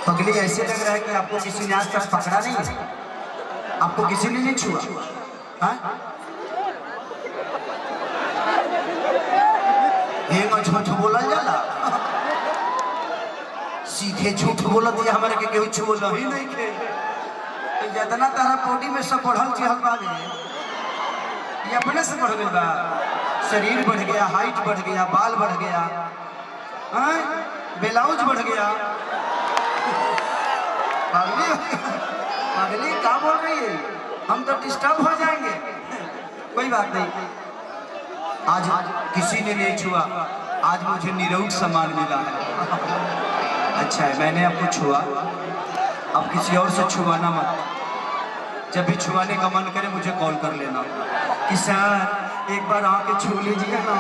पगली ऐसे लग रहा है कि आपको किसी ने आज तक पकड़ा नहीं है, आपको किसी ने नहीं छुआ। झूठ बोला जाला, सीधे झूठ बोलत है हमारे के केहू छुआ ही नहीं खे। जितना तारा बॉडी में सब बढ़ल चहल बावे, ये अपने से बढ़ गया बा। शरीर बढ़ गया, हाइट बढ़ गया, बाल बढ़ गया, ब्लाउज बढ़ गया। पागली पागली क्या बोल रही है? हम तो डिस्टर्ब हो जाएंगे। कोई बात नहीं, आज किसी ने नहीं छुआ, आज मुझे निरौठ सम्मान मिला है। अच्छा है, मैंने आपको छुआ, अब किसी और से छुआना मत। जब भी छुआने का मन करे मुझे कॉल कर लेना कि सर एक बार आके छू लीजिए ना।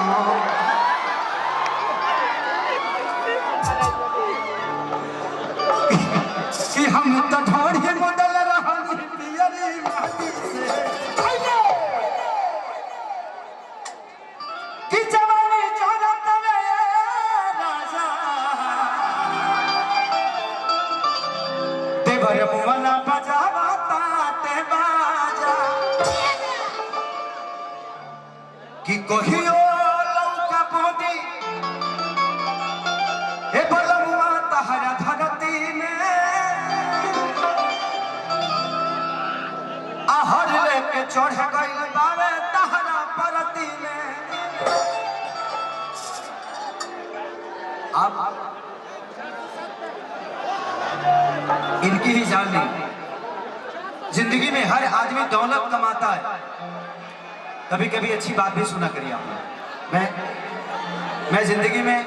कि हम तो ढोढ़ी मॉडल रहनी पियरी माटी से, कि जवानी जोरत में राजा देवर मुवना बजावता ते बाजा, कि कहियो लौका बोदी हे बलमुआ तहरा धरती में आहर लेके चढ़ गइल बावे तहरा परती में। अब इनकी ही जान नहीं। जिंदगी में हर आदमी दौलत कमाता है, कभी कभी अच्छी बात भी सुना करिए आप। मैं जिंदगी में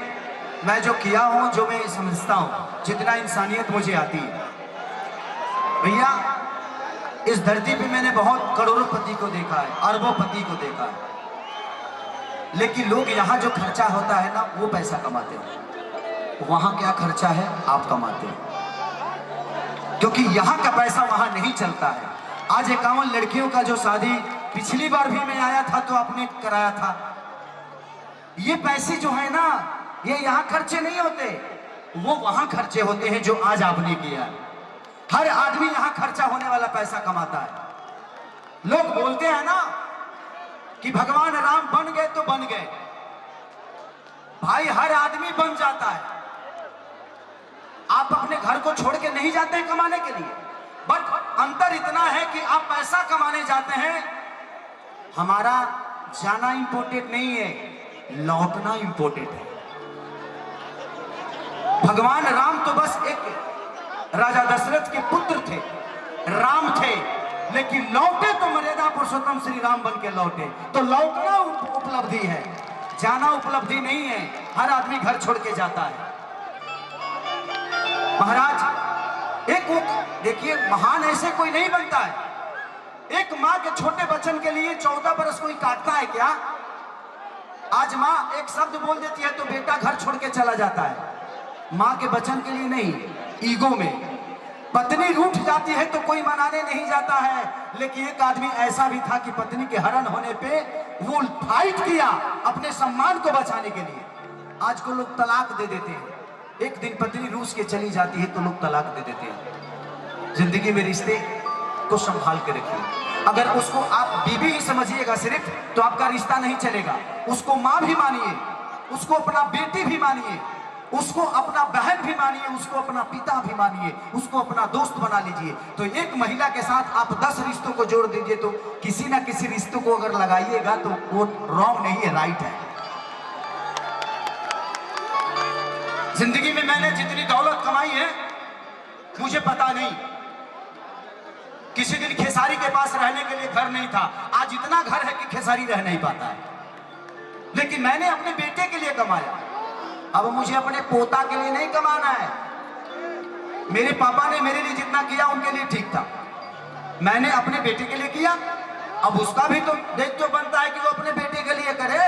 मैं जो किया हूं, जो मैं समझता हूं, जितना इंसानियत मुझे आती है भैया, इस धरती पे मैंने बहुत करोड़पति को देखा है, अरबों-पति को देखा है, लेकिन लोग यहाँ जो खर्चा होता है ना, वो पैसा कमाते हैं। वहां क्या खर्चा है आप कमाते हैं, क्योंकि यहाँ का पैसा वहां नहीं चलता है। आज 51 लड़कियों का जो शादी पिछली बार भी मैं आया था तो आपने कराया था। ये पैसे जो है ना, ये यहाँ खर्चे नहीं होते, वो वहां खर्चे होते हैं जो आज आपने किया है। हर आदमी यहाँ खर्चा होने वाला पैसा कमाता है। लोग बोलते हैं ना कि भगवान राम बन गए तो बन गए, भाई हर आदमी बन जाता है। आप अपने घर को छोड़ के नहीं जाते हैं कमाने के लिए, बट अंतर इतना है कि आप पैसा कमाने जाते हैं। हमारा जाना इंपॉर्टेंट नहीं है, लौटना इंपॉर्टेंट है। भगवान राम तो बस एक राजा दशरथ के पुत्र थे, राम थे, लेकिन लौटे तो मर्यादा पुरुषोत्तम श्री राम बन के लौटे। तो लौटना उपलब्धि है, जाना उपलब्धि नहीं है। हर आदमी घर छोड़ के जाता है। महाराज एक देखिए, महान ऐसे कोई नहीं बनता है। एक माँ के छोटे बच्चन के लिए 14 बरस कोई काटता है क्या? आज माँ एक शब्द बोल देती है तो बेटा घर छोड़ के चला जाता है। माँ के बच्चन के लिए नहीं, ईगो में। पत्नी रूठ जाती है तो कोई मनाने नहीं जाता है, लेकिन एक आदमी ऐसा भी था कि पत्नी के हरण होने पे वो फाइट किया अपने सम्मान को बचाने के लिए। आज को लोग तलाक दे देते हैं। एक दिन पत्नी रूस के चली जाती है तो लोग तलाक दे देते हैं। जिंदगी में रिश्ते को संभाल के रखिए। अगर उसको आप बीवी ही समझिएगा सिर्फ, तो आपका रिश्ता नहीं चलेगा। उसको माँ भी मानिए, उसको अपना बेटी भी मानिए, उसको अपना बहन भी मानिए, उसको अपना पिता भी मानिए, उसको अपना दोस्त बना लीजिए। तो एक महिला के साथ आप 10 रिश्तों को जोड़ दीजिए, तो किसी ना किसी रिश्तों को अगर लगाइएगा तो वो रॉन्ग नहीं है, राइट है। जिंदगी में मैंने जितनी दौलत कमाई है मुझे पता नहीं। किसी दिन खेसारी के पास रहने के लिए घर नहीं था, आज इतना घर है कि खेसारी रह नहीं पाता है। लेकिन मैंने अपने बेटे के लिए कमाया, अब मुझे अपने पोता के लिए नहीं कमाना है। मेरे पापा ने मेरे लिए जितना किया उनके लिए ठीक था, मैंने अपने बेटे के लिए किया। अब उसका भी तो दायित्व बनता है कि वो अपने बेटे के लिए करे।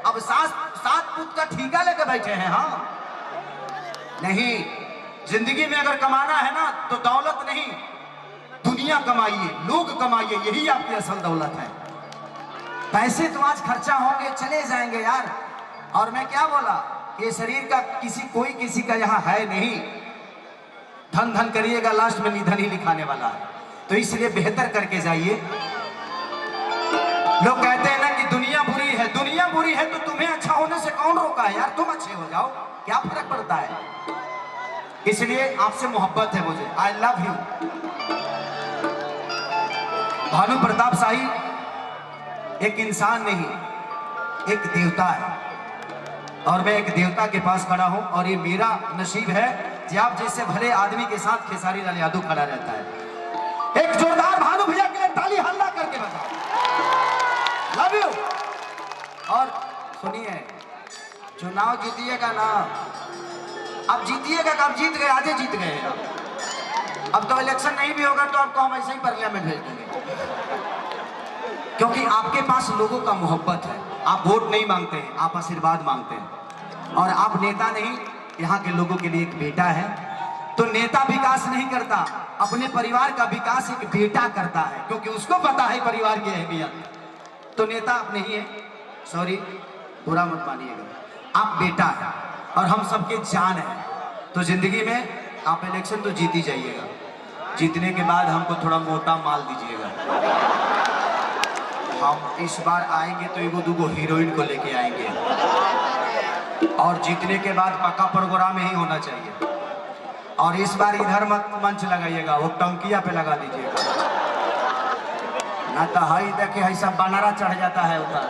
अब सात पुत का ठीका लेके बैठे हैं हम नहीं। जिंदगी में अगर कमाना है ना तो दौलत नहीं, दुनिया कमाइए, लोग कमाइए, यही आपकी असल दौलत है। पैसे तो आज खर्चा होंगे, चले जाएंगे यार। और मैं क्या बोला, ये शरीर का कोई किसी का यहाँ है नहीं। धन धन करिएगा, लास्ट में निधन ही लिखाने वाला है। तो इसलिए बेहतर करके जाइए। लोग कहते हैं ना कि दुनिया बुरी है, दुनिया बुरी है तो तुम्हें अच्छा होने से कौन रोका है यार, तुम अच्छे हो जाओ, क्या फर्क पड़ता है। इसलिए आपसे मोहब्बत है मुझे, I love you. Bhanu Pratap Shahi एक इंसान नहीं, एक देवता है, और मैं एक देवता के पास खड़ा हूं, और ये मेरा नसीब है कि आप जैसे भले आदमी के साथ खेसारी लाल यादव खड़ा रहता है। एक जोरदार भानु भैया के लिए ताली हल्ला करके बताओ, लव यू। और सुनिए, चुनाव जीतिएगा ना, अब जीतिएगा, कब जीत गए, आज जीत गए। अब तो इलेक्शन नहीं भी होगा तो आपको हम ऐसे ही बरिया में भेज देंगे, क्योंकि आपके पास लोगों का मोहब्बत है। आप वोट नहीं मांगते हैं, आप आशीर्वाद मांगते हैं। और आप नेता नहीं, यहाँ के लोगों के लिए एक बेटा है। तो नेता विकास नहीं करता, अपने परिवार का विकास एक बेटा करता है, क्योंकि उसको पता है परिवार की अहमियत। तो नेता आप नहीं है, सॉरी बुरा मत मानिएगा, आप बेटा है और हम सबके जान है। तो जिंदगी में आप इलेक्शन तो जीत ही जाइएगा, जीतने के बाद हमको थोड़ा मोटा माल दीजिएगा। हम इस बार आएंगे तो एगो दूगो हीरोइन को लेके आएंगे, और जीतने के बाद पक्का प्रोग्राम ही होना चाहिए। और इस बार इधर मत मंच लगाइएगा, वो टंकिया पे लगा दीजिएगा, ना तो हई देखे हई सब बानरा चढ़ जाता है ऊपर।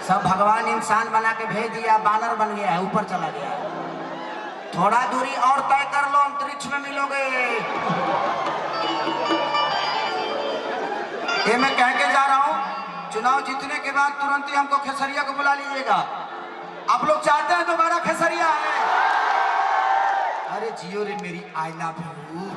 सब भगवान इंसान बना के भेज दिया, बानर बन गया है, ऊपर चला गया है। थोड़ा दूरी और तय कर लो, अंतरिक्ष में मिलोगे। ये मैं कह के जा रहा हूं, चुनाव जीतने के बाद तुरंत ही हमको खेसरिया को बुला लीजिएगा। आप लोग चाहते हैं दोबारा खेसरिया है? अरे जियो रे मेरी, आई लव यू।